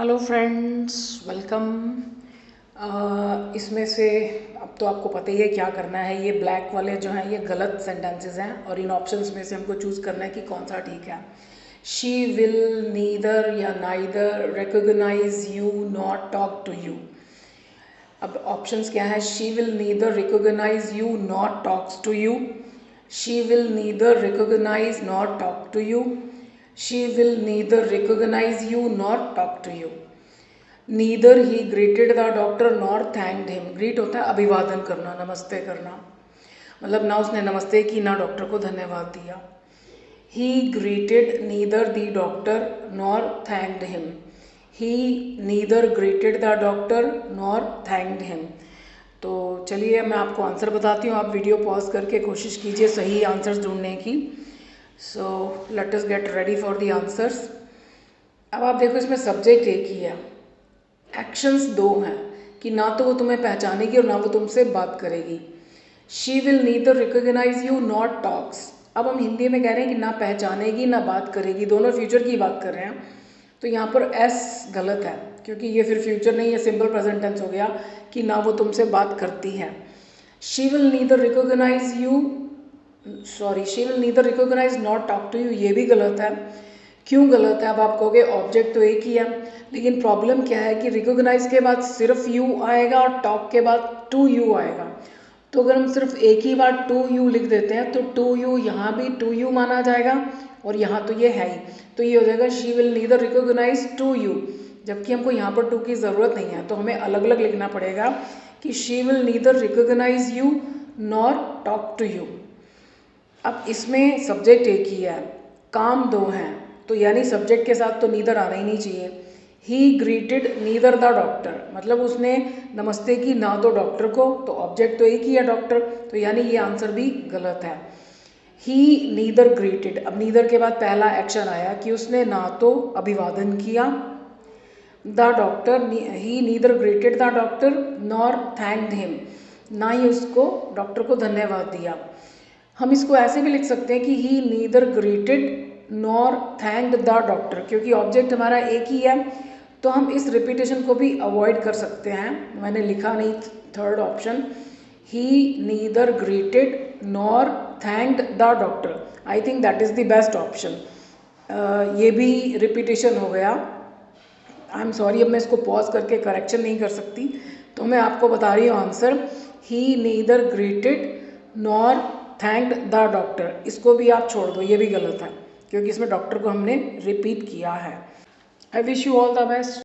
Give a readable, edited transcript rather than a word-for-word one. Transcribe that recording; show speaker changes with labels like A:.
A: Hello friends, welcome. इसमें से अब तो आपको पता ही है क्या करना है। ये ब्लैक वाले जो हैं ये गलत सेंटेंसेस हैं और इन ऑप्शंस में से हमको चूज़ करना है कि कौन सा ठीक है। शी विल नीदर या neither recognize you not talk to you. अब ऑप्शंस क्या है? She will neither recognize you not talks to you, she will neither recognize not talk to you, she will neither recognize you not talk to you. Neither he greeted the doctor nor thanked him. Greet होता है अभिवादन करना, नमस्ते करना, मतलब ना उसने नमस्ते की ना डॉक्टर को धन्यवाद दिया। ही greeted neither the doctor nor thanked him. He neither greeted the doctor nor thanked him. तो चलिए मैं आपको आंसर बताती हूँ, आप वीडियो पॉज करके कोशिश कीजिए सही आंसर्स ढूंढने की। So let us get ready for the answers. अब आप देखो इसमें सब्जेक्ट एक ही है, एक्शंस दो हैं कि ना तो वो तुम्हें पहचानेगी और ना वो तुमसे बात करेगी। She will neither recognize you not talks. अब हम हिंदी में कह रहे हैं कि ना पहचानेगी ना बात करेगी, दोनों फ्यूचर की बात कर रहे हैं। तो यहाँ पर एस गलत है क्योंकि ये फिर फ्यूचर नहीं, ये सिंपल प्रेजेंट टेंस हो गया कि ना वो तुमसे बात करती है। She will neither recognize you, sorry, she will neither recognize not talk to you, ये भी गलत है। क्यों गलत है? अब आप कहोगे ऑब्जेक्ट तो एक ही है, लेकिन प्रॉब्लम क्या है कि रिकॉग्नाइज के बाद सिर्फ यू आएगा और टॉक के बाद टू यू आएगा। तो अगर हम सिर्फ एक ही बार टू यू लिख देते हैं तो टू यू यहाँ भी टू यू माना जाएगा और यहाँ तो ये है ही, तो ये हो जाएगा she will neither recognize to you, जबकि हमको यहाँ पर टू की ज़रूरत नहीं है। तो हमें अलग अलग लिखना पड़ेगा कि she will neither recognize you nor talk to you. अब इसमें सब्जेक्ट एक ही है, काम दो हैं, तो यानी सब्जेक्ट के साथ तो नीदर आना ही नहीं चाहिए। ही ग्रीटेड नीदर द डॉक्टर, मतलब उसने नमस्ते की ना तो डॉक्टर को, तो ऑब्जेक्ट तो एक ही है डॉक्टर, तो यानी ये आंसर भी गलत है। ही नीदर ग्रीटेड, अब नीदर के बाद पहला एक्शन आया कि उसने ना तो अभिवादन किया, the doctor, he neither greeted the doctor nor thanked him, ना ही उसको डॉक्टर को धन्यवाद दिया। हम इसको ऐसे भी लिख सकते हैं कि he neither greeted nor thanked the doctor, क्योंकि ऑब्जेक्ट हमारा एक ही है तो हम इस रिपीटेशन को भी अवॉइड कर सकते हैं। मैंने लिखा नहीं third option, he neither greeted nor thanked the doctor. I think that is the best option. ये भी रिपीटेशन हो गया। आई एम सॉरी, अब मैं इसको पॉज करके करेक्शन नहीं कर सकती, तो मैं आपको बता रही हूँ answer, he neither greeted nor thanked the doctor. इसको भी आप छोड़ दो, ये भी गलत है क्योंकि इसमें डॉक्टर को हमने रिपीट किया है। I wish you all the best.